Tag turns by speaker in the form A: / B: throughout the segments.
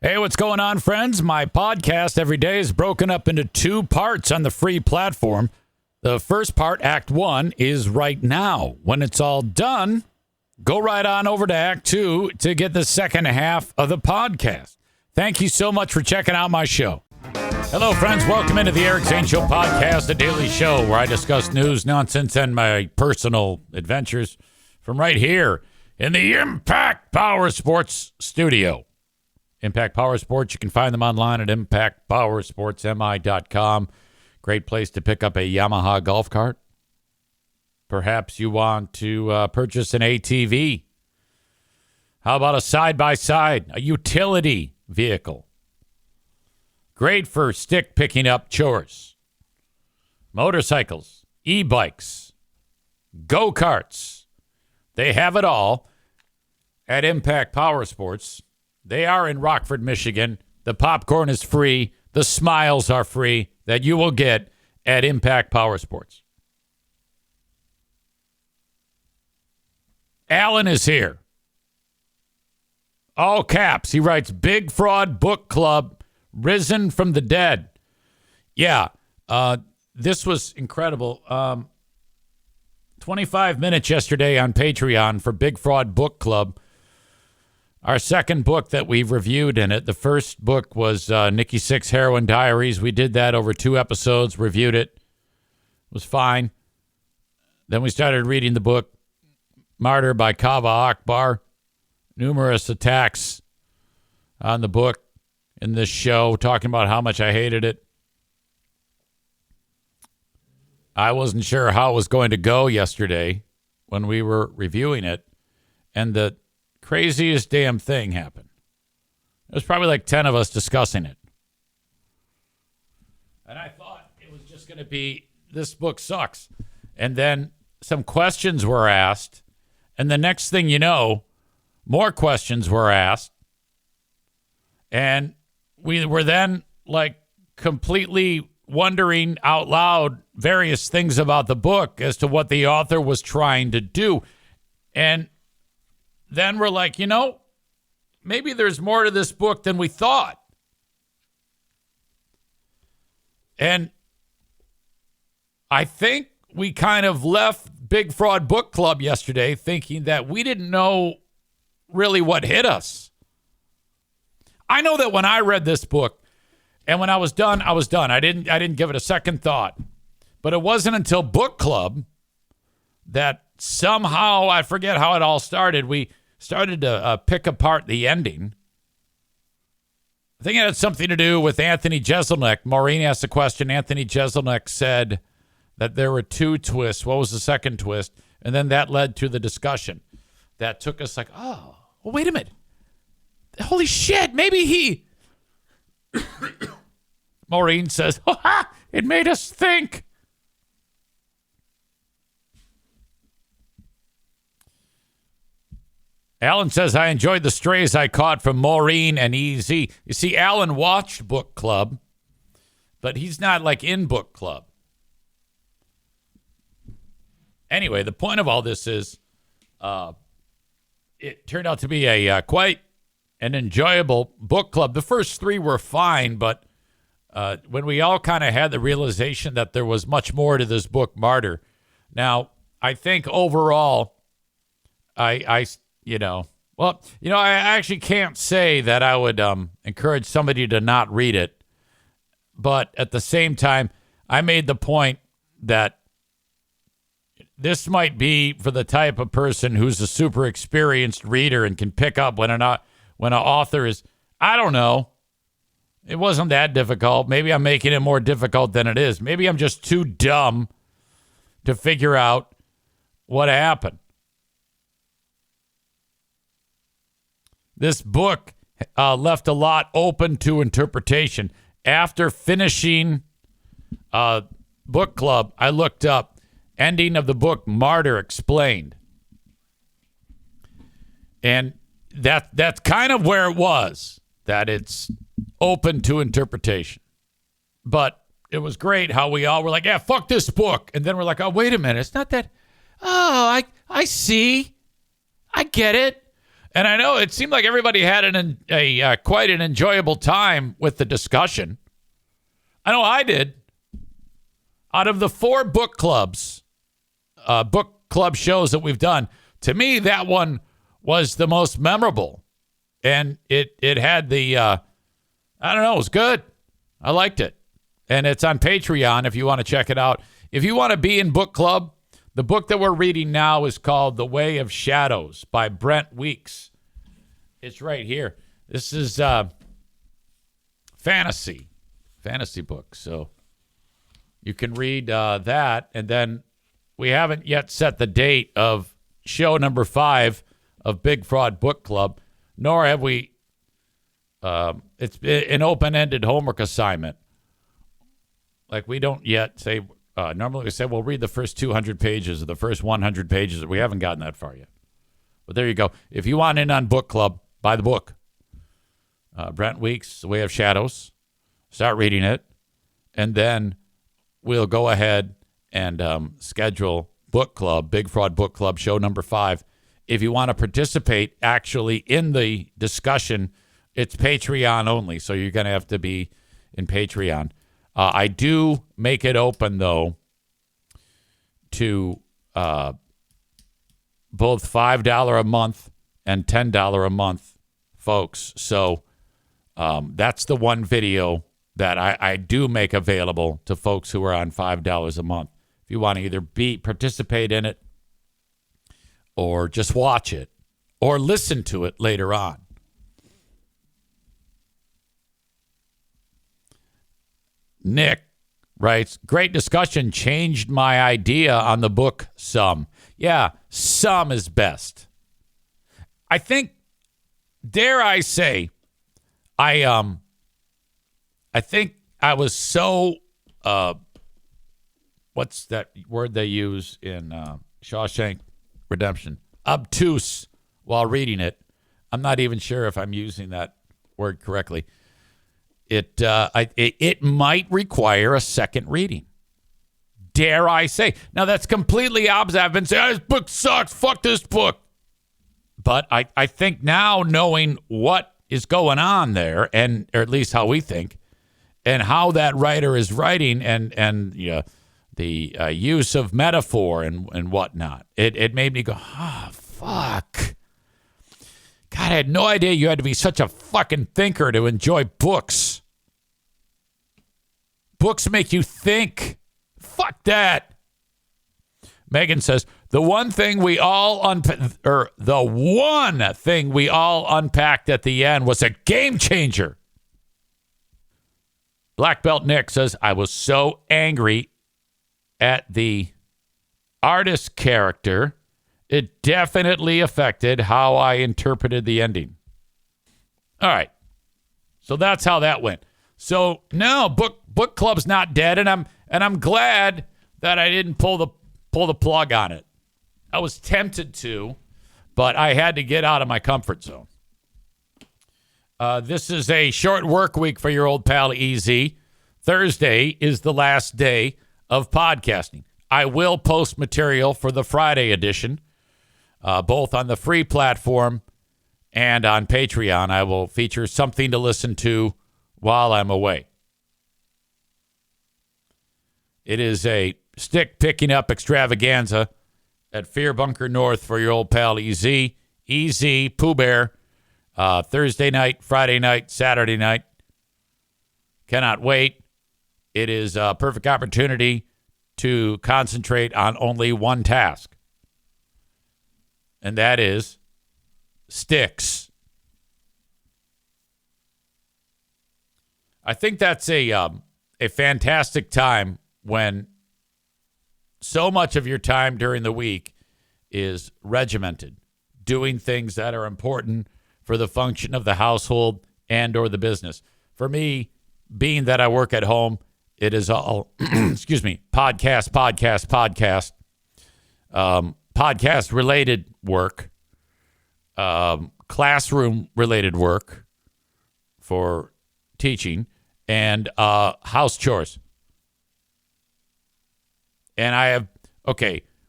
A: Hey, what's going on, friends? My podcast every day is broken up into two parts on the free platform. The first part, Act 1, is right now. When it's all done, go right on over to Act 2 to get the second half of the podcast. Thank you so much for checking out my show. Hello, friends. Welcome into the Eric Zane Show podcast, a daily show where I discuss news, nonsense, and my personal adventures from right here in the Impact Power Sports studio. Impact Power Sports, you can find them online at impactpowersportsmi.com. Great place to pick up a Yamaha golf cart. Perhaps you want to purchase an ATV. How about a side-by-side, a utility vehicle? Great for stick picking up chores. Motorcycles, e-bikes, go-karts. They have it all at Impact Power Sports. They are in Rockford, Michigan. The popcorn is free. The smiles are free that you will get at Impact Power Sports. Alan is here. All caps. He writes, Big Fraud Book Club, risen from the dead. Yeah, this was incredible. 25 minutes yesterday on Patreon for Big Fraud Book Club. Our second book that we've reviewed in it. The first book was Nikki Sixx Heroin Diaries. We did that over 2 episodes, reviewed it. It was fine. Then we started reading the book Martyr by Kava Akbar. Numerous attacks on the book in this show, talking about how much I hated it. I wasn't sure how it was going to go yesterday when we were reviewing it. And the craziest damn thing happened. There's probably like 10 of us discussing it. And I thought it was just going to be, this book sucks. And then some questions were asked. And the next thing you know, more questions were asked. And we were then like completely wondering out loud various things about the book as to what the author was trying to do. And then we're like, maybe there's more to this book than we thought. And I think we kind of left Big Fraud Book Club yesterday thinking that we didn't know really what hit us. I know that when I read this book and when I was done, I was done. I didn't give it a second thought. But it wasn't until book club that somehow, I forget how it all started, we started to pick apart the ending. I think it had something to do with Anthony Jeselnik. Maureen asked a question. Anthony Jeselnik said that there were 2 twists. What was the second twist? And then that led to the discussion that took us like, oh, well, wait a minute. Holy shit, maybe he... Maureen says, it made us think. Alan says, I enjoyed the strays I caught from Maureen and EZ. You see, Alan watched book club, but he's not like in book club. Anyway, the point of all this is it turned out to be a quite an enjoyable book club. The first 3 were fine, but when we all kind of had the realization that there was much more to this book, Martyr. Now, I think overall, I actually can't say that I would encourage somebody to not read it. But at the same time, I made the point that this might be for the type of person who's a super experienced reader and can pick up when an author is, I don't know, it wasn't that difficult. Maybe I'm making it more difficult than it is. Maybe I'm just too dumb to figure out what happened. This book left a lot open to interpretation. After finishing book club, I looked up ending of the book Martyr Explained. And that's kind of where it was, that it's open to interpretation. But it was great how we all were like, yeah, fuck this book. And then we're like, oh, wait a minute. It's not that. Oh, I see. I get it. And I know it seemed like everybody had quite an enjoyable time with the discussion. I know I did. Out of the 4 book club shows that we've done, to me, that one was the most memorable. And it had the, I don't know, it was good. I liked it. And it's on Patreon if you want to check it out. If you want to be in book club, the book that we're reading now is called The Way of Shadows by Brent Weeks. It's right here. This is fantasy book. So you can read that. And then we haven't yet set the date of show number 5 of Big Fraud Book Club, nor have we. It's an open-ended homework assignment. Like, we don't yet say, normally we say, we'll read the first 200 pages or the first 100 pages. We haven't gotten that far yet. But there you go. If you want in on book club, buy the book. Brent Weeks, The Way of Shadows. Start reading it. And then we'll go ahead and schedule book club, Big Fraud Book Club, show number 5. If you want to participate actually in the discussion, it's Patreon only. So you're going to have to be in Patreon. I do make it open, though, to both $5 a month and $10 a month folks. So that's the one video that I do make available to folks who are on $5 a month. If you want to either participate in it or just watch it or listen to it later on. Nick writes, great discussion, changed my idea on the book some. Yeah, some is best. I think, dare I say, I think I was so, what's that word they use in Shawshank Redemption? Obtuse while reading it. I'm not even sure if I'm using that word correctly. It might require a second reading. Dare I say. Now, that's completely opposite. I've been saying, this book sucks. Fuck this book. But I think now, knowing what is going on there, or at least how we think, and how that writer is writing, and the use of metaphor and whatnot, it made me go, fuck. God, I had no idea you had to be such a fucking thinker to enjoy books. Books make you think. Fuck that. Megan says, the one thing we all unpacked at the end was a game changer. Black Belt Nick says, I was so angry at the artist character. It definitely affected how I interpreted the ending. All right. So that's how that went. So no, book club's not dead, and I'm glad that I didn't pull the plug on it. I was tempted to, but I had to get out of my comfort zone. This is a short work week for your old pal EZ. Thursday is the last day of podcasting. I will post material for the Friday edition, both on the free platform and on Patreon. I will feature something to listen to while I'm away. It is a stick picking up extravaganza at Fear Bunker North for your old pal EZ. EZ, Pooh Bear, Thursday night, Friday night, Saturday night. Cannot wait. It is a perfect opportunity to concentrate on only one task. And that is sticks. I think that's a fantastic time when so much of your time during the week is regimented, doing things that are important for the function of the household and or the business. For me, being that I work at home, it is all, podcast-related work, classroom-related work for teaching, and house chores. And I have,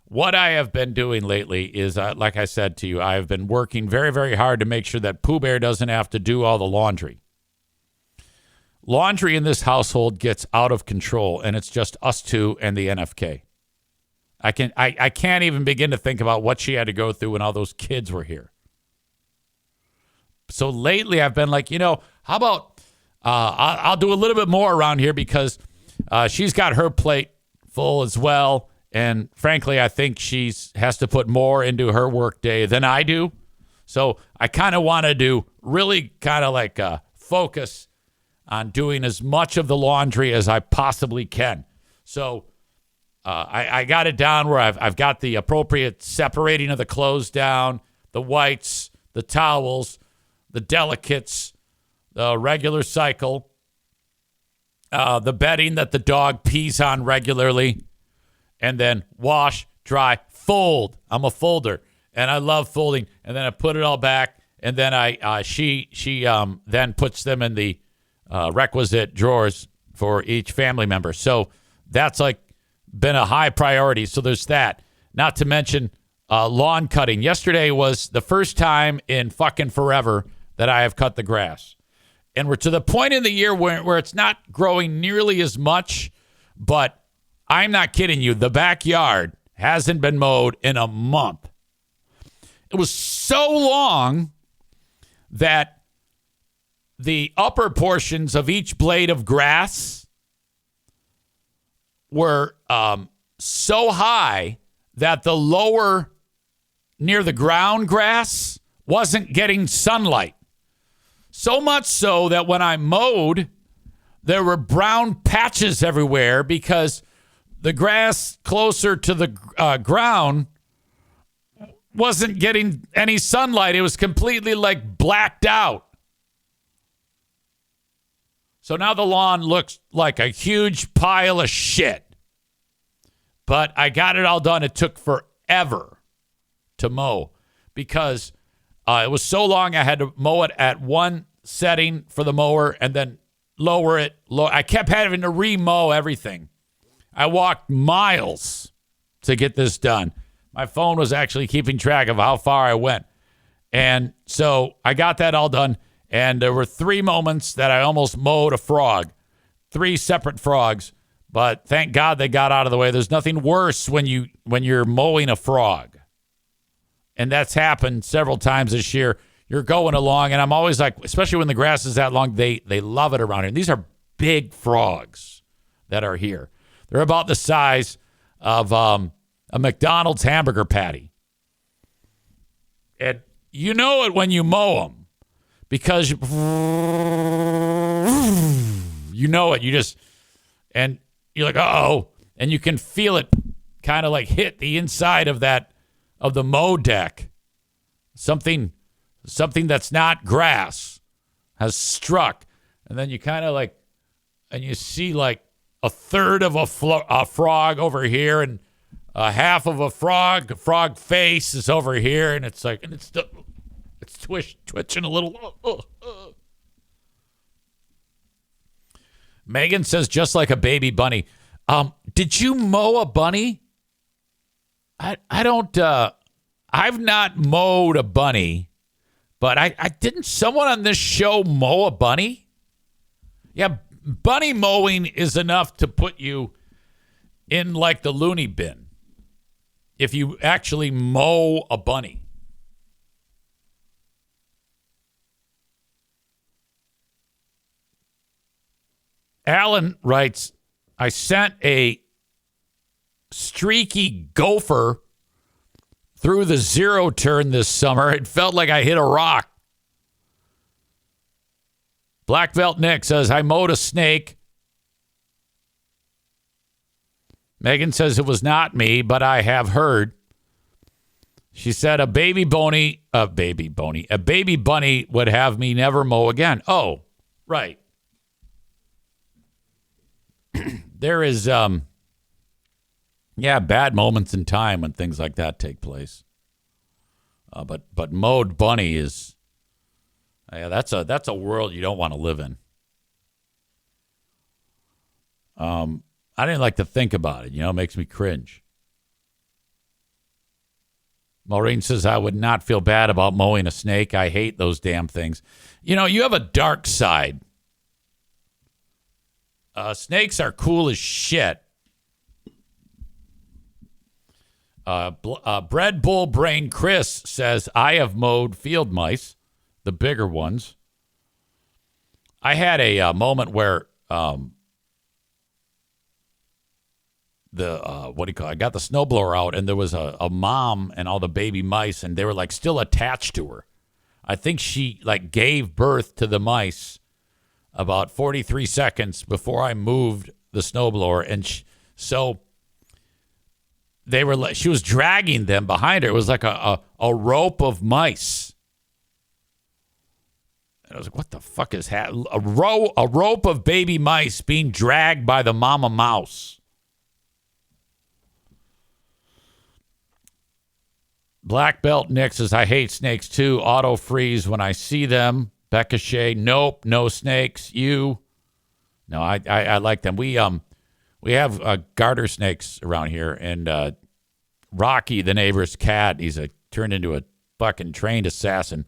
A: what I have been doing lately is, like I said to you, I have been working very, very hard to make sure that Pooh Bear doesn't have to do all the laundry. Laundry in this household gets out of control, and it's just us two and the NFK. I can't even begin to think about what she had to go through when all those kids were here. So lately I've been like, how about I'll do a little bit more around here because she's got her plate full as well. And frankly, I think she has to put more into her work day than I do. So I kind of want to do really kind of like focus on doing as much of the laundry as I possibly can. So I got it down where I've got the appropriate separating of the clothes down, the whites, the towels, the delicates, the regular cycle, the bedding that the dog pees on regularly, and then wash, dry, fold. I'm a folder, and I love folding. And then I put it all back, and then she then puts them in the requisite drawers for each family member. So that's like been a high priority. So there's that. Not to mention lawn cutting. Yesterday was the first time in fucking forever that I have cut the grass. And we're to the point in the year where it's not growing nearly as much, but I'm not kidding you. The backyard hasn't been mowed in a month. It was so long that the upper portions of each blade of grass were so high that the lower near the ground grass wasn't getting sunlight. So much so that when I mowed, there were brown patches everywhere because the grass closer to the ground wasn't getting any sunlight. It was completely like blacked out. So now the lawn looks like a huge pile of shit. But I got it all done. It took forever to mow because it was so long I had to mow it at one setting for the mower and then lower it. I kept having to re-mow everything. I walked miles to get this done. My phone was actually keeping track of how far I went. And so I got that all done. And there were 3 moments that I almost mowed a frog, 3 separate frogs. But thank God they got out of the way. There's nothing worse when you're mowing a frog. And that's happened several times this year. You're going along, and I'm always like, especially when the grass is that long, they love it around here. And these are big frogs that are here. They're about the size of a McDonald's hamburger patty. And you know it when you mow them because you know it. You just, and you're like, uh-oh. And you can feel it kind of like hit the inside of the mow deck. Something that's not grass has struck. And then you kind of like, and you see like a third of a frog over here and half of a frog face is over here. And it's like, and it's twitching a little. Megan says, just like a baby bunny. Did you mow a bunny? I don't, I've not mowed a bunny, but I didn't someone on this show mow a bunny? Yeah, bunny mowing is enough to put you in like the loony bin if you actually mow a bunny. Alan writes, I sent a streaky gopher through the 0 turn this summer. It felt like I hit a rock. Black Belt Nick says, I mowed a snake. Megan says it was not me, but I have heard. She said a baby bunny would have me never mow again. Oh, right. There is, bad moments in time when things like that take place. But mowed bunny is, that's a world you don't want to live in. I didn't like to think about it. It makes me cringe. Maureen says, I would not feel bad about mowing a snake. I hate those damn things. You know, you have a dark side. Snakes are cool as shit. Bread Bull Brain Chris says, I have mowed field mice, the bigger ones. I had a moment where I got the snowblower out, and there was a mom and all the baby mice, and they were like still attached to her. I think she like gave birth to the mice about 43 seconds before I moved the snowblower, and so they were. She was dragging them behind her. It was like a rope of mice. And I was like, "What the fuck is happening? A rope of baby mice being dragged by the mama mouse." Black Belt Nick says, I hate snakes too. Auto freeze when I see them. Becca Shea, nope, no snakes. You, no, I like them. We have garter snakes around here, and Rocky, the neighbor's cat, he's turned into a fucking trained assassin.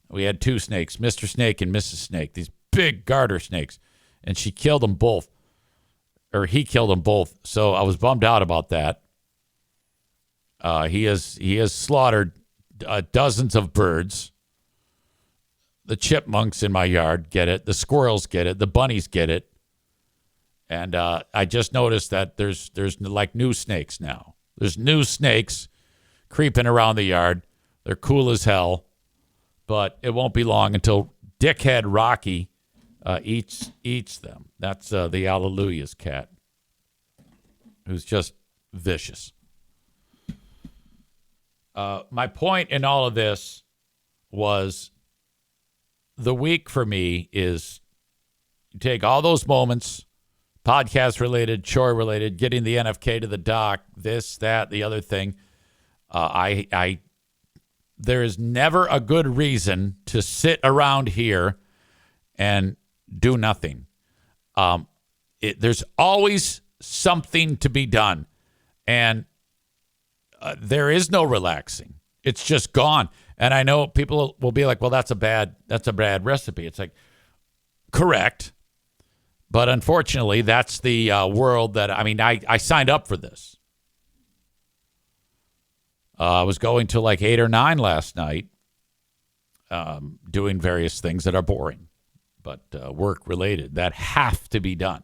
A: We had two snakes, Mr. Snake and Mrs. Snake, these big garter snakes, and she killed them both, or he killed them both. So I was bummed out about that. He has slaughtered dozens of birds. The chipmunks in my yard get it. The squirrels get it. The bunnies get it. And I just noticed that there's like new snakes now. There's new snakes creeping around the yard. They're cool as hell. But it won't be long until Dickhead Rocky eats them. That's the Alleluia's cat, who's just vicious. My point in all of this was the week for me is you take all those moments, podcast related, chore related, getting the NFK to the dock, this, that, the other thing. There is never a good reason to sit around here and do nothing. There's always something to be done. And there is no relaxing. It's just gone. And I know people will be like, well, that's a bad recipe. It's like, correct. But unfortunately, that's the world that, I signed up for this. I was going to like 8 or 9 last night, doing various things that are boring, but work related that have to be done.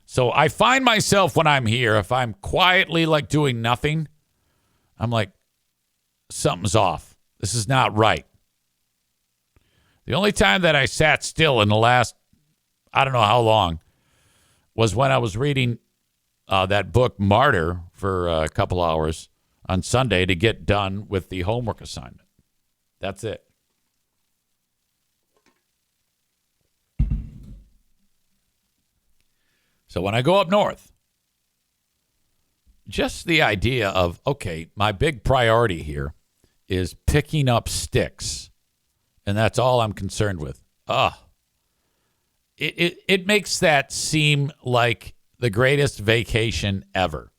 A: So I find myself when I'm here, if I'm quietly like doing nothing, I'm like, something's off. This is not right. The only time that I sat still in the last, I don't know how long, was when I was reading that book, Martyr, for a couple hours on Sunday to get done with the homework assignment. That's it. So when I go up north, just the idea of, okay, my big priority here is picking up sticks, and that's all I'm concerned with. It makes that seem like the greatest vacation ever.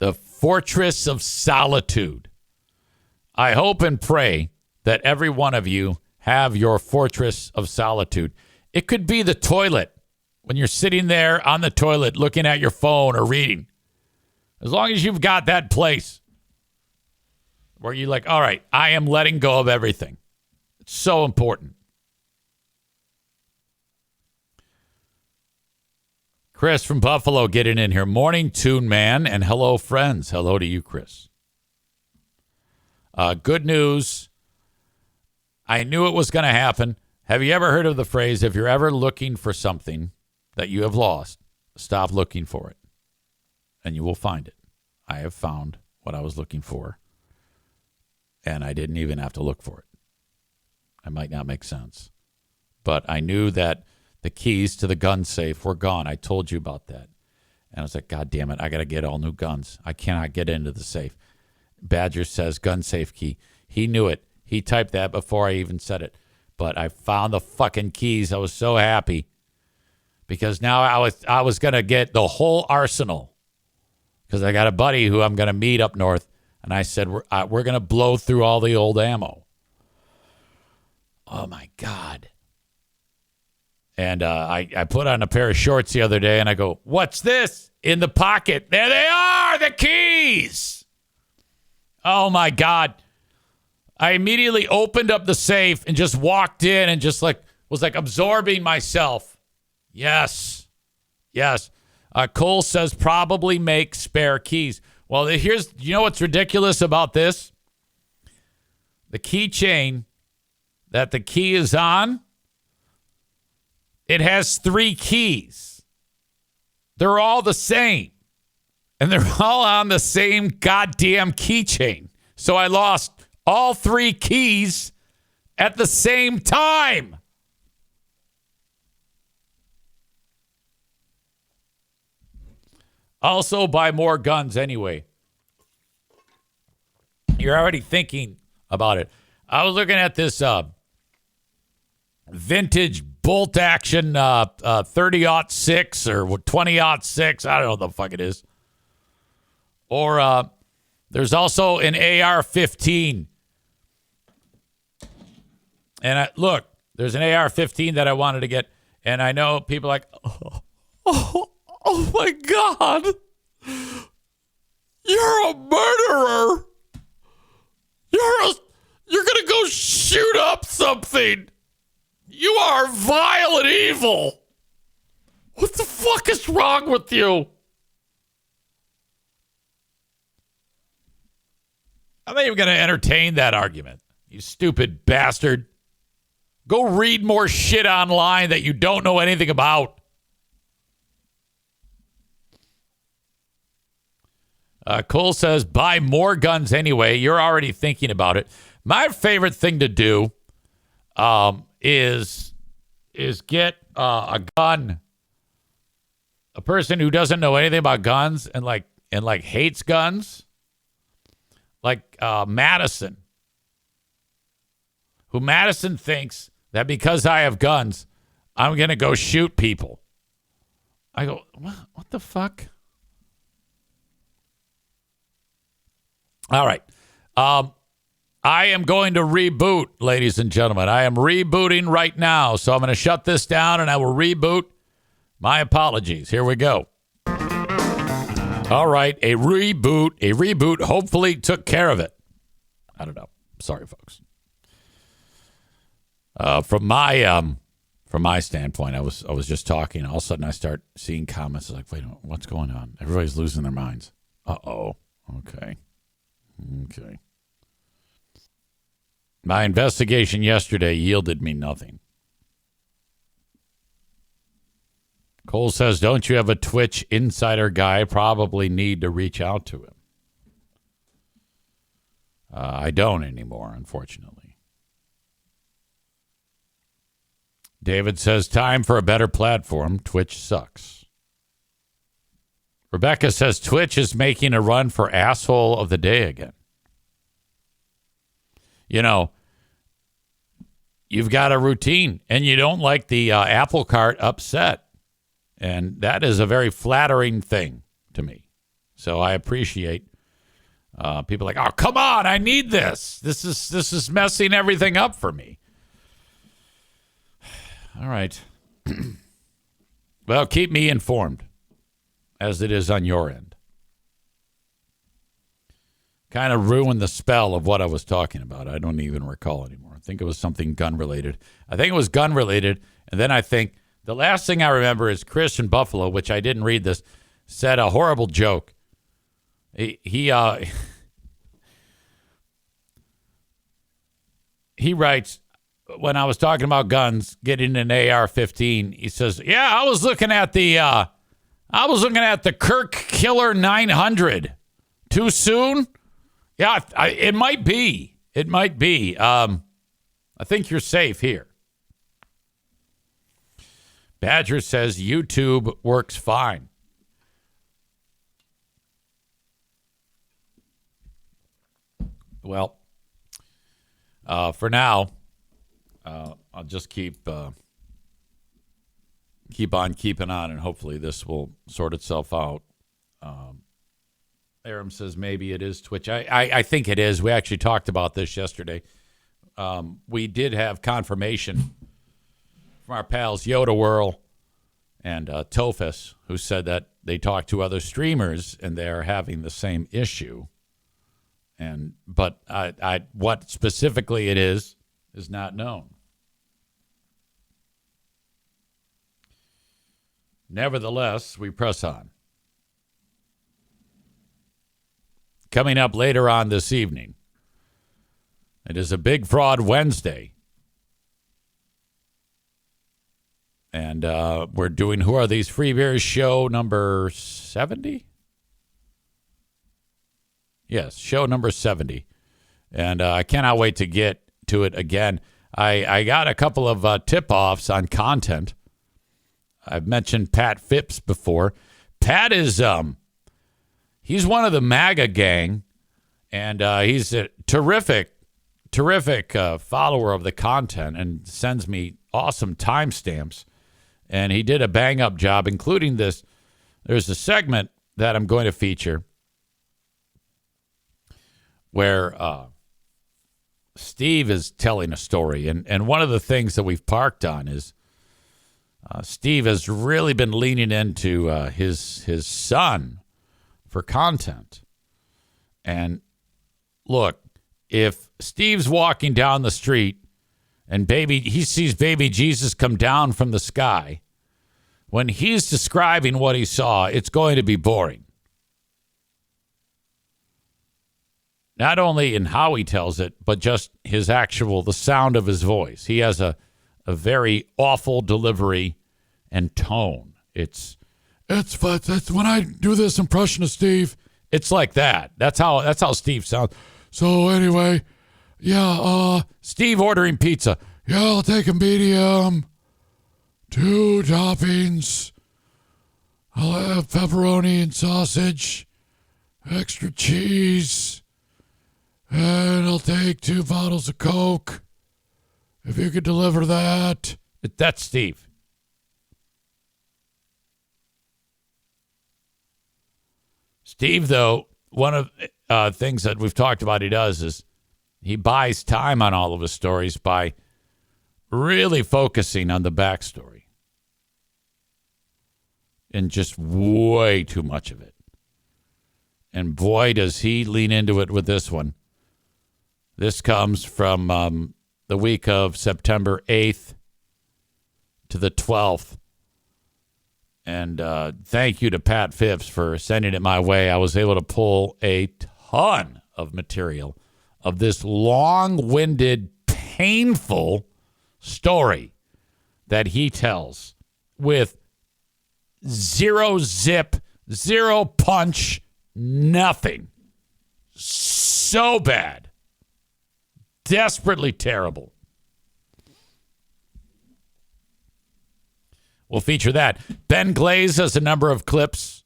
A: The fortress of solitude. I hope and pray that every one of you have your fortress of solitude. It could be the toilet when you're sitting there on the toilet looking at your phone or reading. As long as you've got that place where you're like, all right, I am letting go of everything. It's so important. Chris from Buffalo getting in here. Morning, Tune Man, and hello, friends. Hello to you, Chris. Good news. I knew it was going to happen. Have you ever heard of the phrase, if you're ever looking for something that you have lost, stop looking for it, and you will find it. I have found what I was looking for, and I didn't even have to look for it. I might not make sense, but I knew that the keys to the gun safe were gone. I told you about that. And I was like, God damn it, I got to get all new guns. I cannot get into the safe. Badger says gun safe key. He knew it. He typed that before I even said it. But I found the fucking keys. I was so happy because now I was going to get the whole arsenal because I got a buddy who I'm going to meet up north. And I said, we're going to blow through all the old ammo. Oh, my God. And I put on a pair of shorts the other day, and I go, what's this in the pocket? There they are, the keys. Oh, my God. I immediately opened up the safe and just walked in and just was absorbing myself. Yes. Cole says probably make spare keys. Well, you know what's ridiculous about this? The keychain that the key is on, it has 3 keys. They're all the same. And they're all on the same goddamn keychain. So I lost all 3 keys at the same time. Also, buy more guns anyway. You're already thinking about it. I was looking at this vintage bolt action 30-06 or 20-06. I don't know what the fuck it is. Or there's also an AR-15. And look, there's an AR-15 that I wanted to get. And I know people are like, oh my God. You're a murderer. You're going to go shoot up something. You are vile and evil. What the fuck is wrong with you? I'm not even going to entertain that argument. You stupid bastard. Go read more shit online that you don't know anything about. Cole says, buy more guns anyway. You're already thinking about it. My favorite thing to do is get a gun. A person who doesn't know anything about guns and hates guns. Like Madison. Who Madison thinks that because I have guns, I'm going to go shoot people. I go, what the fuck? All right. I am going to reboot, ladies and gentlemen. I am rebooting right now. So I'm going to shut this down and I will reboot. My apologies. Here we go. All right. A reboot hopefully took care of it. I don't know. Sorry, folks. From my standpoint, I was just talking. All of a sudden, I start seeing comments like, "Wait a minute, what's going on? Everybody's losing their minds." Uh-oh. Okay. My investigation yesterday yielded me nothing. Cole says, "Don't you have a Twitch insider guy? Probably need to reach out to him." I don't anymore, unfortunately. David says, time for a better platform. Twitch sucks. Rebecca says, Twitch is making a run for asshole of the day again. You know, you've got a routine and you don't like the apple cart upset. And that is a very flattering thing to me. So I appreciate people like, oh, come on, I need this. This is messing everything up for me. All right. Well, keep me informed as it is on your end. Kind of ruined the spell of what I was talking about. I don't even recall anymore. I think it was something gun-related. And then I think the last thing I remember is Chris in Buffalo, which I didn't read this, said a horrible joke. He writes, when I was talking about guns, getting an AR-15, he says, "Yeah, I was looking at the Kirk Killer 900. Too soon? Yeah, it might be. It might be. I think you're safe here." Badger says YouTube works fine. Well, for now, I'll just keep on keeping on, and hopefully this will sort itself out. Aram says maybe it is Twitch. I think it is. We actually talked about this yesterday. We did have confirmation from our pals Yoda Whirl and Tophus, who said that they talked to other streamers and they're having the same issue. But what specifically it is not known. Nevertheless, we press on. Coming up later on this evening, it is a Big Fraud Wednesday. And we're doing Who Are These Free Beers show number 70? Yes, show number 70. And I cannot wait to get to it again. I got a couple of tip-offs on content. I've mentioned Pat Phipps before. Pat is he's one of the MAGA gang, and he's a terrific follower of the content and sends me awesome timestamps. And he did a bang-up job, including this. There's a segment that I'm going to feature where Steve is telling a story. And one of the things that we've parked on is Steve has really been leaning into his son for content. And look, if Steve's walking down the street and he sees baby Jesus come down from the sky, when he's describing what he saw, it's going to be boring. Not only in how he tells it, but just the sound of his voice. He has a very awful delivery and tone. It's when I do this impression of Steve, it's like that. That's how Steve sounds. So anyway, yeah, Steve ordering pizza. Yeah, I'll take a medium, 2 toppings. I'll have pepperoni and sausage, extra cheese, and I'll take 2 bottles of Coke. If you could deliver that. That's Steve. Steve, though, one of things that we've talked about he does is he buys time on all of his stories by really focusing on the backstory. And just way too much of it. And boy, does he lean into it with this one. This comes from the week of September 8th to the 12th. And thank you to Pat Phipps for sending it my way. I was able to pull a ton of material of this long-winded, painful story that he tells with zero zip, zero punch, nothing. So bad. Desperately terrible. We'll feature that. Ben Glaze has a number of clips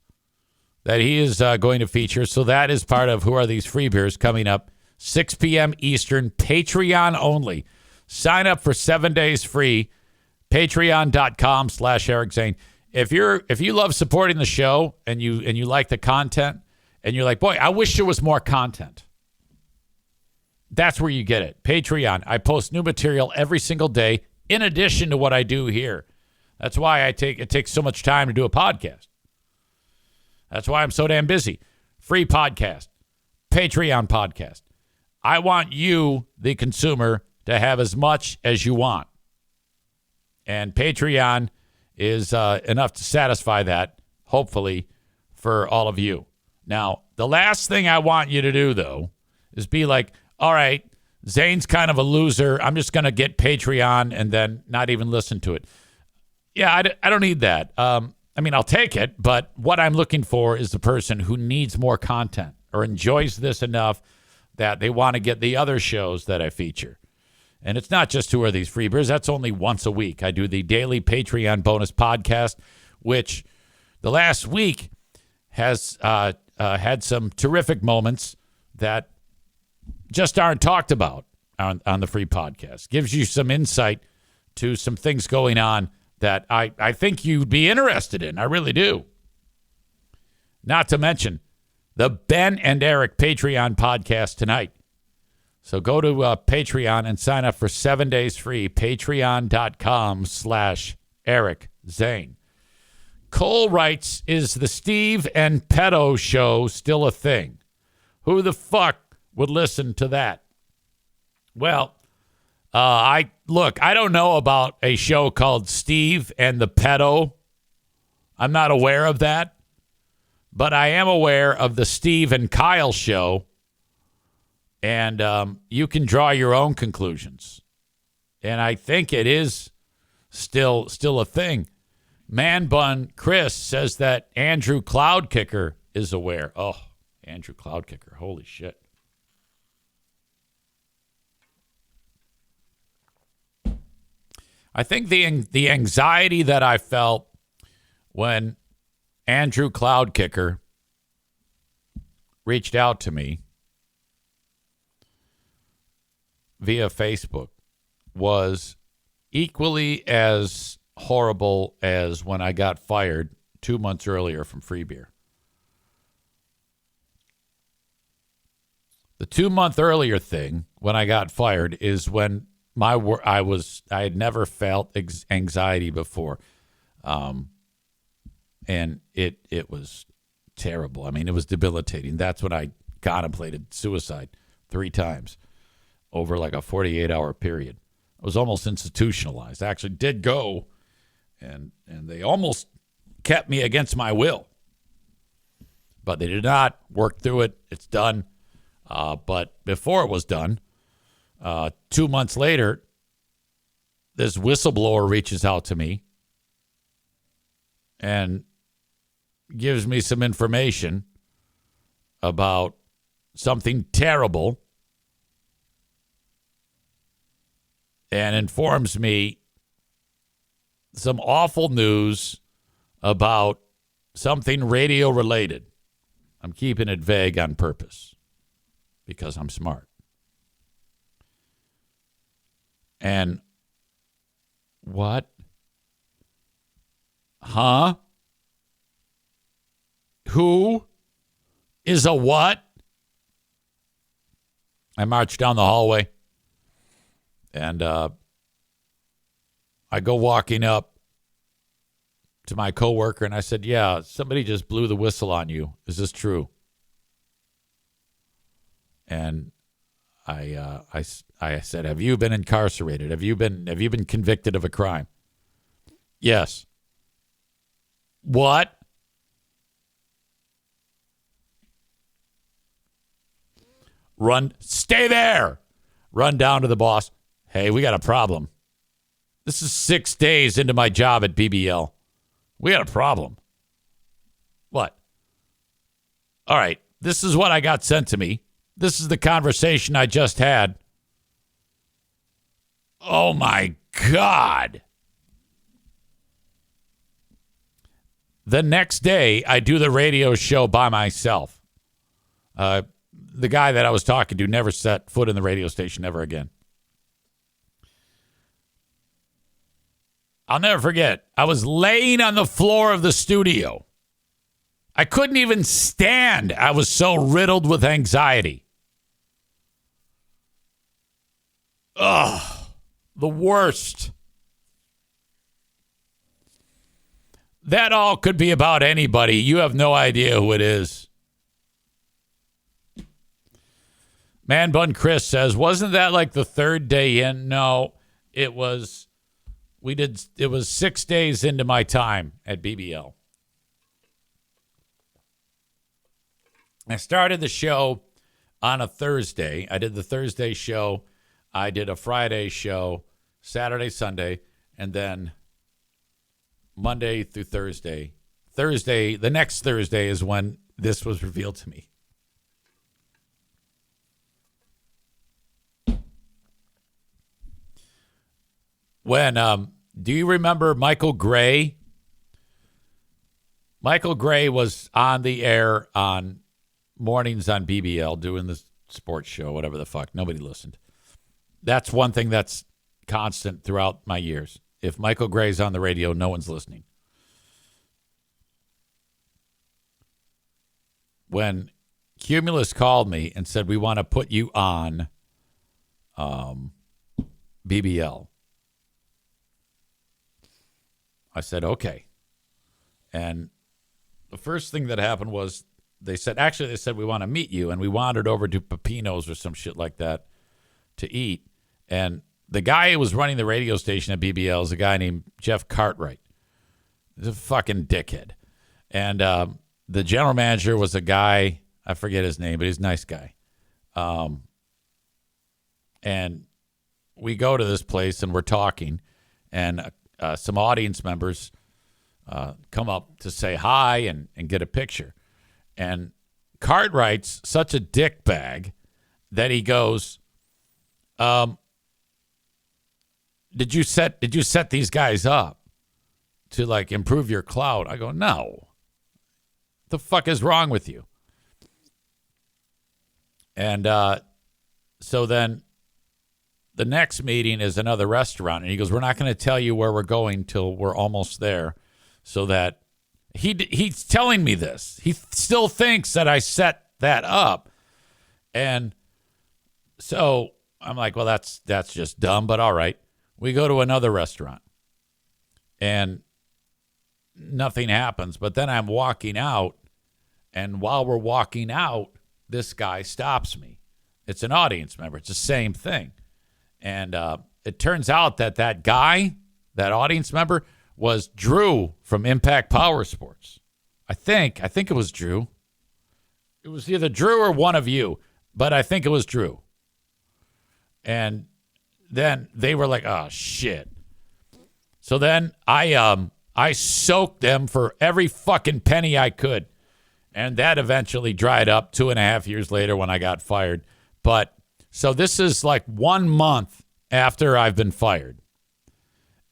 A: that he is going to feature. So that is part of Who Are These Free Beers coming up 6 p.m. Eastern, Patreon only. Sign up for 7 days free. Patreon.com/Eric Zane. If you love supporting the show and you like the content and you're like, boy, I wish there was more content. That's where you get it. Patreon. I post new material every single day in addition to what I do here. That's why it takes so much time to do a podcast. That's why I'm so damn busy. Free podcast. Patreon podcast. I want you, the consumer, to have as much as you want. And Patreon is enough to satisfy that, hopefully, for all of you. Now, the last thing I want you to do, though, is be like, all right, Zane's kind of a loser. I'm just going to get Patreon and then not even listen to it. Yeah, I don't need that. I'll take it, but what I'm looking for is the person who needs more content or enjoys this enough that they want to get the other shows that I feature. And it's not just Who Are These Free Beers. That's only once a week. I do the daily Patreon bonus podcast, which the last week has had some terrific moments that just aren't talked about on the free podcast. Gives you some insight to some things going on that I think you'd be interested in. I really do. Not to mention, the Ben and Eric Patreon podcast tonight. So go to Patreon and sign up for 7 days free. Patreon.com/Eric Zane. Cole writes, is the Steve and Pedo show still a thing? Who the fuck would listen to that? Well, I don't know about a show called Steve and the Pedo. I'm not aware of that. But I am aware of the Steve and Kyle show. And you can draw your own conclusions. And I think it is still a thing. Man Bun Chris says that Andrew Cloudkicker is aware. Oh, Andrew Cloudkicker. Holy shit. I think the anxiety that I felt when Andrew Cloudkicker reached out to me via Facebook was equally as horrible as when I got fired 2 months earlier from Free Beer. The 2 month earlier thing when I got fired is when I had never felt anxiety before, and it was terrible. I mean, it was debilitating. That's when I contemplated suicide 3 times over like a 48-hour period. It was almost institutionalized. I actually did go. And they almost kept me against my will. But they did not work through it. It's done. But before it was done, 2 months later, this whistleblower reaches out to me and gives me some information about something terrible and informs me some awful news about something radio related. I'm keeping it vague on purpose because I'm smart. And what? Huh? Who is a what? I marched down the hallway and I go walking up to my coworker and I said, yeah, somebody just blew the whistle on you. Is this true? And I said, have you been incarcerated? Have you been convicted of a crime? Yes. What? Stay there. Run down to the boss. Hey, we got a problem. This is 6 days into my job at BBL. We got a problem. What? All right. This is what I got sent to me. This is the conversation I just had. Oh, my God. The next day, I do the radio show by myself. The guy that I was talking to never set foot in the radio station ever again. I'll never forget. I was laying on the floor of the studio. I couldn't even stand. I was so riddled with anxiety. Ugh, the worst. That all could be about anybody. You have no idea who it is. Man Bun Chris says, wasn't that like the third day in? No, it was. It was 6 days into my time at BBL. I started the show on a Thursday. I did the Thursday show. I did a Friday show, Saturday, Sunday, and then Monday through Thursday. The next Thursday is when this was revealed to me. When, do you remember Michael Gray? Michael Gray was on the air on mornings on BBL doing the sports show, whatever the fuck. Nobody listened. That's one thing that's constant throughout my years. If Michael Gray's on the radio, no one's listening. When Cumulus called me and said, we want to put you on BBL. I said, okay. And the first thing that happened was they said, we want to meet you. And we wandered over to Pepino's or some shit like that to eat. And the guy who was running the radio station at BBL is a guy named Jeff Cartwright. He's a fucking dickhead. And the general manager was a guy, I forget his name, but he's a nice guy. And we go to this place and we're talking. And some audience members come up to say hi and get a picture. And Cartwright's such a dickbag that he goes, did you set these guys up to like improve your clout? I go, no. What the fuck is wrong with you? And so then the next meeting is another restaurant, and he goes, we're not going to tell you where we're going till we're almost there, so that he's telling me this. He still thinks that I set that up. And so I'm like, well, that's just dumb, but all right. We go to another restaurant and nothing happens. But then I'm walking out, and while we're walking out, this guy stops me. It's an audience member. It's the same thing. And it turns out that guy, that audience member, was Drew from Impact Power Sports. I think it was Drew. It was either Drew or one of you, but I think it was Drew. And then they were like, oh, shit. So then I soaked them for every fucking penny I could. And that eventually dried up 2.5 years later when I got fired. But so this is like 1 month after I've been fired.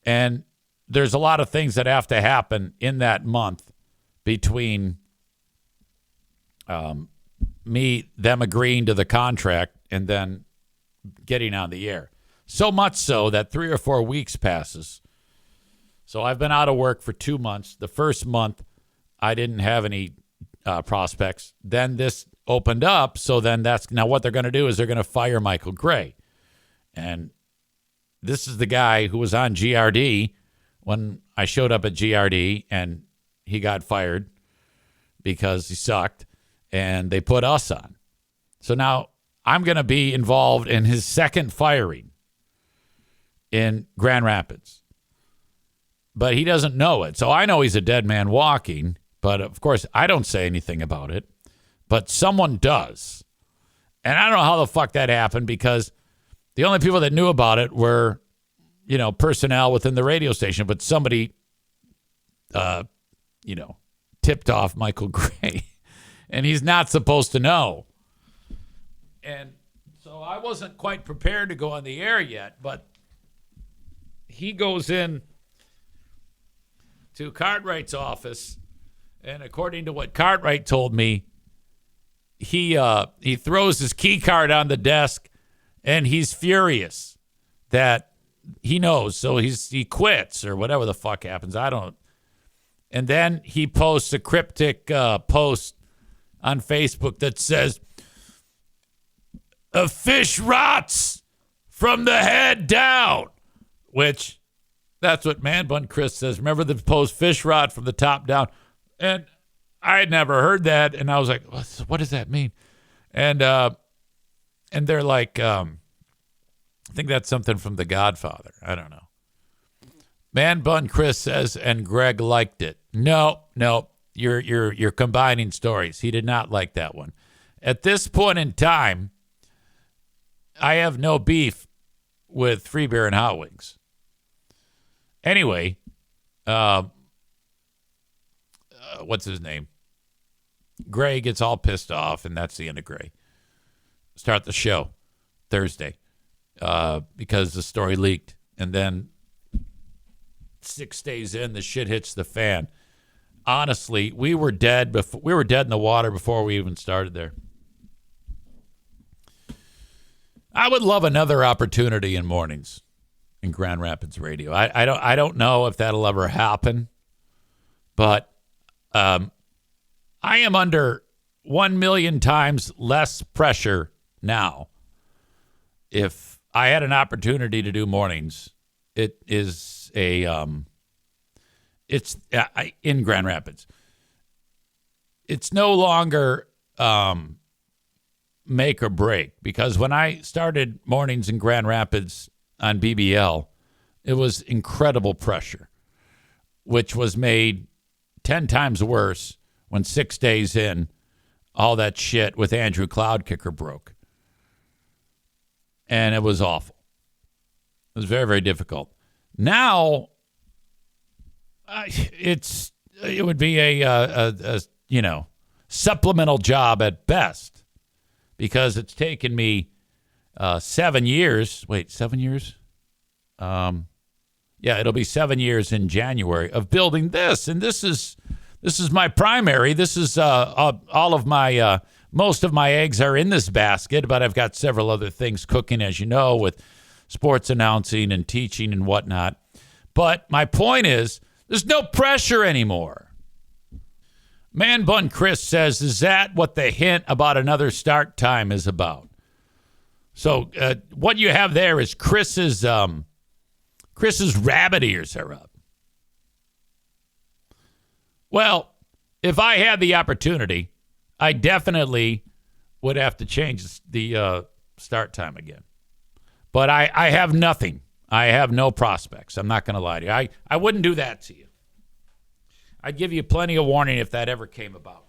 A: And there's a lot of things that have to happen in that month between them agreeing to the contract and then getting on the air. So much so that 3 or 4 weeks passes. So I've been out of work for 2 months. The first month, I didn't have any prospects. Then this opened up. So then now what they're going to do is they're going to fire Michael Gray. And this is the guy who was on GRD when I showed up at GRD, and he got fired because he sucked, and they put us on. So now I'm going to be involved in his second firing in Grand Rapids. But he doesn't know it. So I know he's a dead man walking, but of course I don't say anything about it. But someone does. And I don't know how the fuck that happened, because the only people that knew about it were, personnel within the radio station. But somebody, tipped off Michael Gray. And he's not supposed to know. And so I wasn't quite prepared to go on the air yet. But he goes in to Cartwright's office. And according to what Cartwright told me, he throws his key card on the desk, and he's furious that he knows. So he quits or whatever the fuck happens. I don't. And then he posts a cryptic post on Facebook that says, "A fish rots from the head down," which that's what Man Bun Chris says. Remember the post, "Fish rot from the top down"? And I had never heard that, and I was like, what does that mean? And they're like, I think that's something from The Godfather. I don't know. Man Bun Chris says, and Greg liked it. No, you're combining stories. He did not like that one. At this point in time, I have no beef with free beer and hot wings. Anyway, what's his name? Gray gets all pissed off, and that's the end of Gray. Start the show Thursday because the story leaked. And then 6 days in, the shit hits the fan. Honestly, we were dead in the water before we even started there. I would love another opportunity in mornings in Grand Rapids radio. I don't know if that'll ever happen, but I am under 1,000,000 times less pressure now. If I had an opportunity to do mornings, it is it's in Grand Rapids. It's no longer make or break, because when I started mornings in Grand Rapids on BBL, it was incredible pressure, which was made 10 times worse when 6 days in, all that shit with Andrew Cloudkicker broke. And it was awful. It was very, very difficult. Now, it would be a supplemental job at best, because it's taken me 7 years. Wait, 7 years? Yeah, it'll be 7 years in January of building this, and this is my primary. This is all of my most of my eggs are in this basket, but I've got several other things cooking, as you know, with sports announcing and teaching and whatnot. But my point is, there's no pressure anymore. Man Bun Chris says, is that what the hint about another start time is about? So what you have there is Chris's rabbit ears are up. Well, if I had the opportunity, I definitely would have to change the start time again. But I have nothing. I have no prospects. I'm not going to lie to you. I wouldn't do that to you. I'd give you plenty of warning if that ever came about.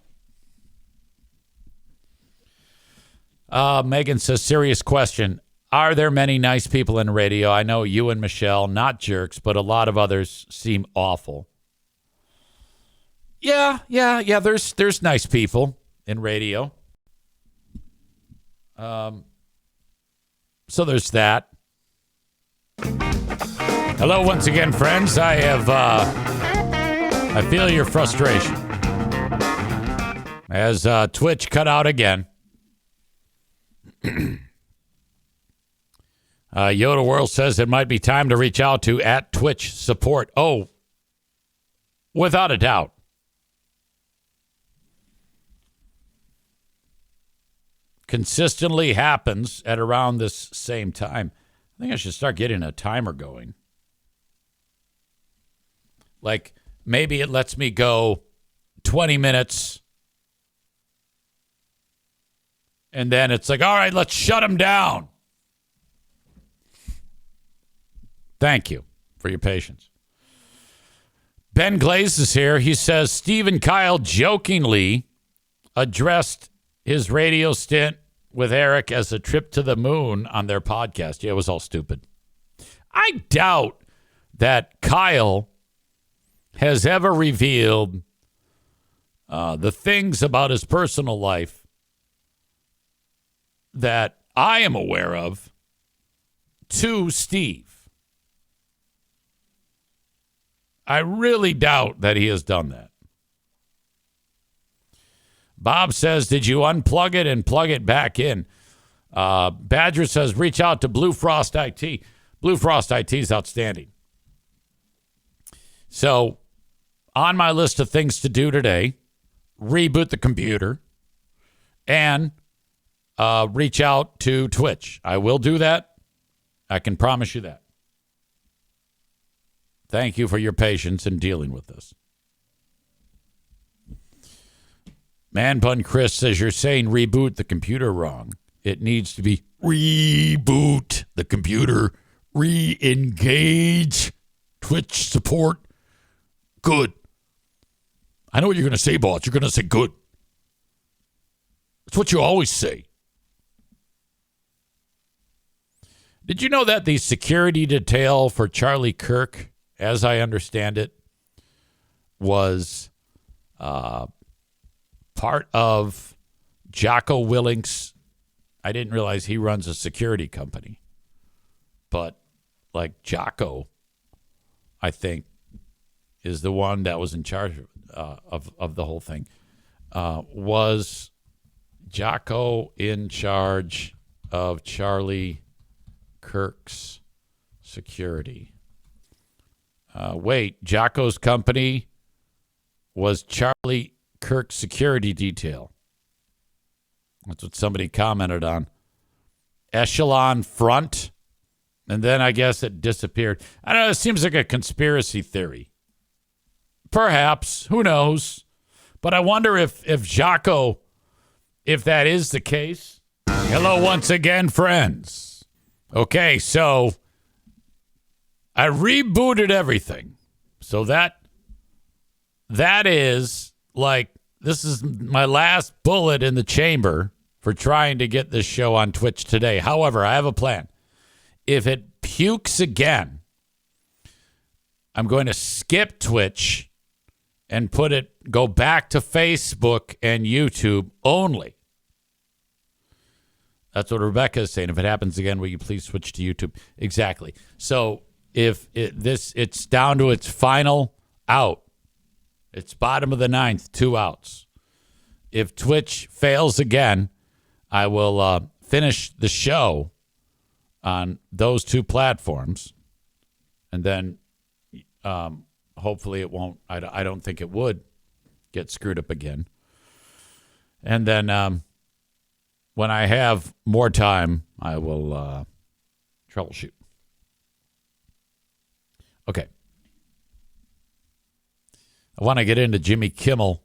A: Megan says, serious question. Are there many nice people in radio? I know you and Michelle, not jerks, but a lot of others seem awful. Yeah. There's nice people in radio. So there's that. Hello once again, friends. I feel your frustration as Twitch cut out again. Yoda World says it might be time to reach out to @Twitch support. Oh, without a doubt. Consistently happens at around this same time. I think I should start getting a timer going. Like, maybe it lets me go 20 minutes. And then it's like, all right, let's shut them down. Thank you for your patience. Ben Glaze is here. He says Steve Kyle jokingly addressed his radio stint with Eric as a trip to the moon on their podcast. Yeah, it was all stupid. I doubt that Kyle has ever revealed the things about his personal life that I am aware of to Steve. I really doubt that he has done that. Bob says, did you unplug it and plug it back in? Badger says, reach out to Blue Frost IT. Blue Frost IT is outstanding. So, on my list of things to do today, reboot the computer and reach out to Twitch. I will do that. I can promise you that. Thank you for your patience in dealing with this. Man Bun Chris says you're saying reboot the computer wrong. It needs to be reboot the computer, re-engage Twitch support. Good. I know what you're going to say, boss. You're going to say good. That's what you always say. Did you know that the security detail for Charlie Kirk, as I understand it, was part of Jocko Willink's? I didn't realize he runs a security company. But like Jocko, I think, is the one that was in charge of the whole thing. Was Jocko in charge of Charlie Kirk's security? Wait, Jocko's company was Charlie Kirk's security detail. That's what somebody commented on. Echelon front. And then I guess it disappeared. I don't know. It seems like a conspiracy theory. Perhaps. Who knows? But I wonder if Jaco, if that is the case. Hello once again, friends. Okay, so I rebooted everything. So that is like, this is my last bullet in the chamber for trying to get this show on Twitch today. However, I have a plan. If it pukes again, I'm going to skip Twitch and go back to Facebook and YouTube only. That's what Rebecca is saying. If it happens again, will you please switch to YouTube? Exactly. So if it's down to its final out, it's bottom of the ninth, 2 outs. If Twitch fails again, I will finish the show on those 2 platforms, and then hopefully it won't. I don't think it would get screwed up again. And then when I have more time, I will troubleshoot. Okay. I want to get into Jimmy Kimmel.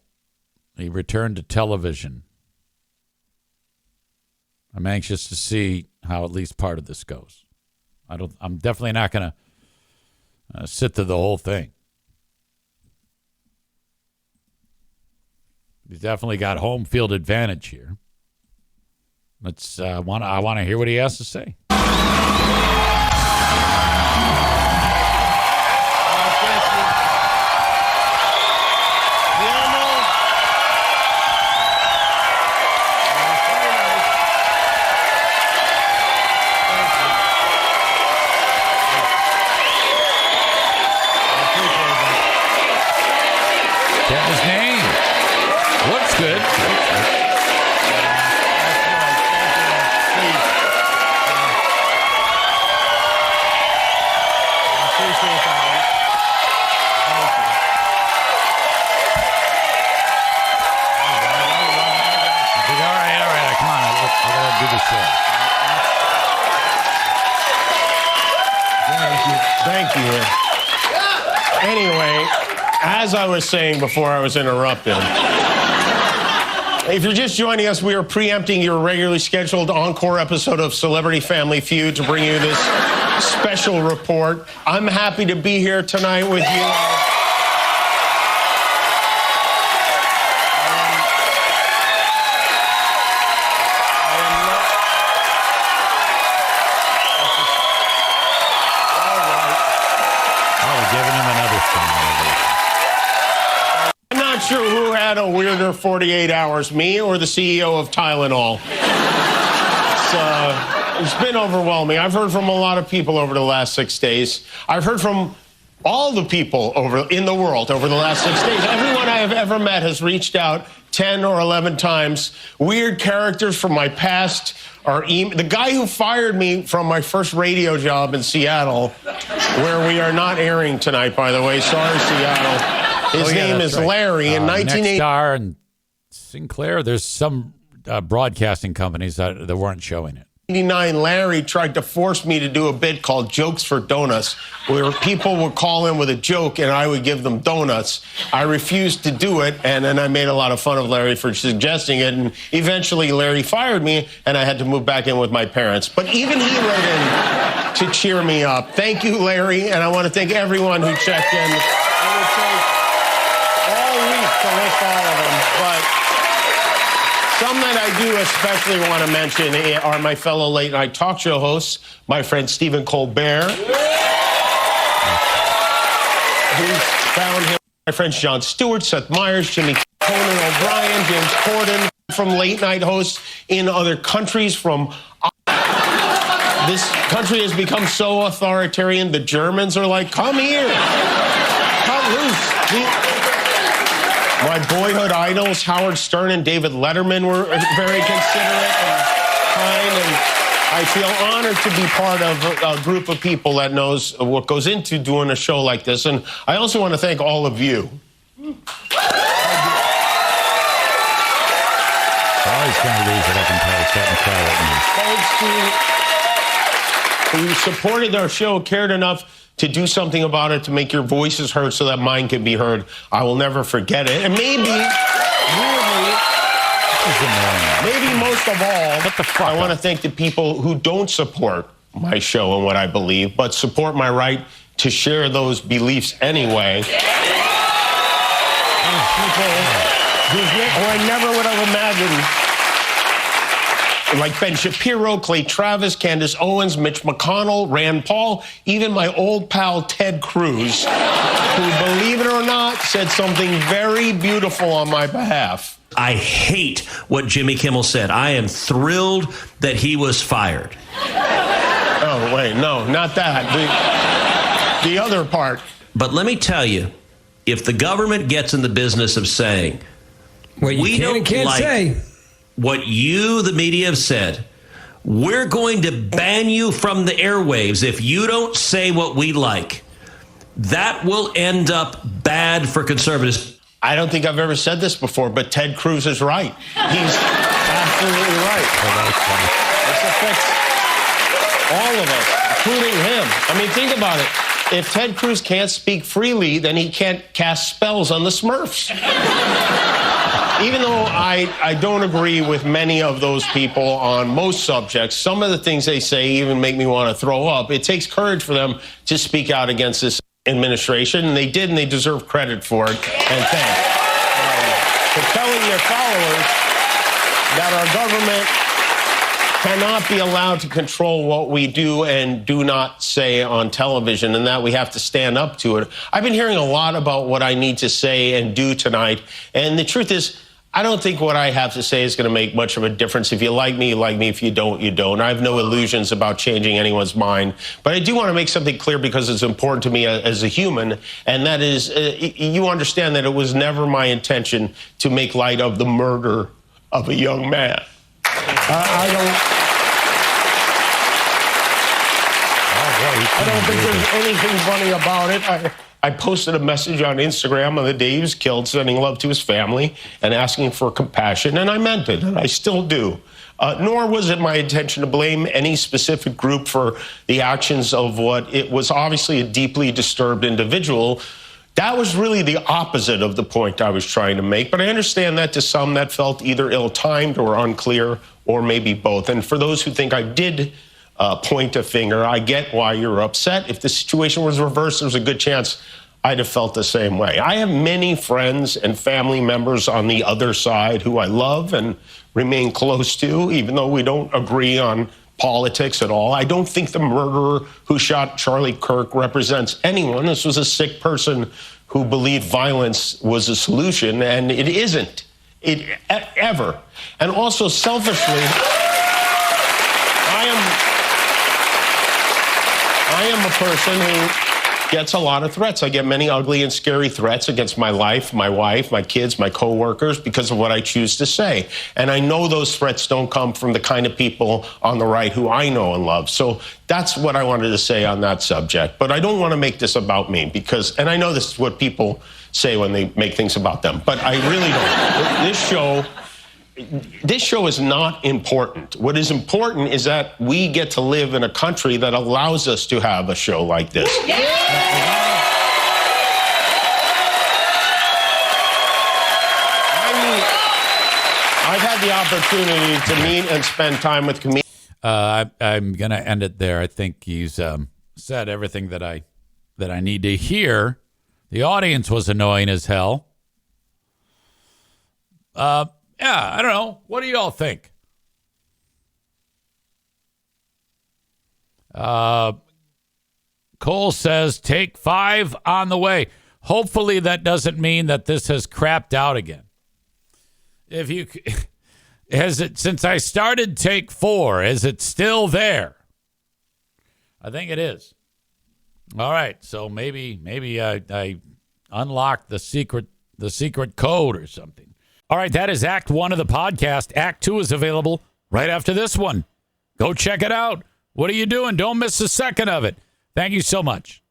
A: He returned to television. I'm anxious to see how at least part of this goes. I'm definitely not going to sit through the whole thing. He's definitely got home field advantage here. I want to hear what he has to say. His name looks good.
B: Thank you. Anyway, as I was saying before I was interrupted, if you're just joining us, we are preempting your regularly scheduled encore episode of Celebrity Family Feud to bring you this special report. I'm happy to be here tonight with you. Sure who had a weirder 48 hours, me or the CEO of Tylenol. It's been overwhelming. I've heard from a lot of people over the last 6 days. I've heard from all the people in the world over the last 6 days. Everyone I have ever met has reached out 10 or 11 times. Weird characters from my past are the guy who fired me from my first radio job in Seattle, where we are not airing tonight, by the way. Sorry, Seattle. His name is Larry. In 1980,
A: Nexstar and Sinclair, there's some broadcasting companies that weren't showing it.
B: 1989, Larry tried to force me to do a bit called Jokes for Donuts, where people would call in with a joke and I would give them donuts. I refused to do it, and then I made a lot of fun of Larry for suggesting it, and eventually Larry fired me, and I had to move back in with my parents. But even he wrote in to cheer me up. Thank you, Larry, and I want to thank everyone who checked in. It would take all week to list all of them, but some that I do especially want to mention are my fellow late night talk show hosts, my friend Stephen Colbert, who's found him, my friends Jon Stewart, Seth Meyers, Jimmy Conan O'Brien, James Corden, from late night hosts in other countries. This country has become so authoritarian, the Germans are like, come here, cut loose. My boyhood idols, Howard Stern and David Letterman, were very considerate and kind, and I feel honored to be part of a group of people that knows what goes into doing a show like this. And I also want to thank all of you.
A: Oh, he's going to lose it. I can tell.
B: Thanks to who supported our show, cared enough to do something about it, to make your voices heard so that mine can be heard. I will never forget it. And maybe, maybe most of all, I want to thank the people who don't support my show and what I believe, but support my right to share those beliefs anyway. People who I never would have imagined, like Ben Shapiro, Clay Travis, Candace Owens, Mitch McConnell, Rand Paul, even my old pal Ted Cruz, who, believe it or not, said something very beautiful on my behalf.
C: I hate what Jimmy Kimmel said. I am thrilled that he was fired.
B: Oh, wait, no, not that. The other part.
C: But let me tell you, if the government gets in the business of saying, we don't like what you, the media, have said, we're going to ban you from the airwaves if you don't say what we like, that will end up bad for conservatives.
B: I don't think I've ever said this before, but Ted Cruz is right. He's absolutely right. This affects all of us, including him. I mean, think about it. If Ted Cruz can't speak freely, then he can't cast spells on the Smurfs. Even though I don't agree with many of those people on most subjects, some of the things they say even make me want to throw up. It takes courage for them to speak out against this administration, and they did, and they deserve credit for it. And thanks. For telling their followers that our government cannot be allowed to control what we do and do not say on television, and that we have to stand up to it. I've been hearing a lot about what I need to say and do tonight, and the truth is, I don't think what I have to say is going to make much of a difference. If you like me, you like me. If you don't, you don't. I have no illusions about changing anyone's mind. But I do want to make something clear because it's important to me as a human, and that is, you understand that it was never my intention to make light of the murder of a young man. I don't think there's anything funny about it. I posted a message on Instagram on the day he was killed, sending love to his family and asking for compassion, and I meant it, and I still do. Nor was it my intention to blame any specific group for the actions of what it was obviously a deeply disturbed individual. That was really the opposite of the point I was trying to make, but I understand that to some that felt either ill-timed or unclear, or maybe both. And for those who think I did point a finger, I get why you're upset. If the situation was reversed, there's a good chance I'd have felt the same way. I have many friends and family members on the other side who I love and remain close to, even though we don't agree on politics at all. I don't think the murderer who shot Charlie Kirk represents anyone. This was a sick person who believed violence was a solution, and it isn't. Ever. And also, selfishly, I am a person who gets a lot of threats. I get many ugly and scary threats against my life, my wife, my kids, my coworkers, because of what I choose to say. And I know those threats don't come from the kind of people on the right who I know and love. So that's what I wanted to say on that subject. But I don't want to make this about me because, and I know this is what people say when they make things about them, but I really don't. This show is not important. What is important is that we get to live in a country that allows us to have a show like this. Yeah. I've had the opportunity to meet and spend time with comedians.
A: I'm going to end it there. I think he's said everything that I need to hear. The audience was annoying as hell. Yeah, I don't know. What do you all think? Cole says, take 5 on the way. Hopefully that doesn't mean that this has crapped out again. Since I started take 4, is it still there? I think it is. All right, so maybe I unlocked the secret code or something. All right, that is Act 1 of the podcast. Act 2 is available right after this one. Go check it out. What are you doing? Don't miss a second of it. Thank you so much.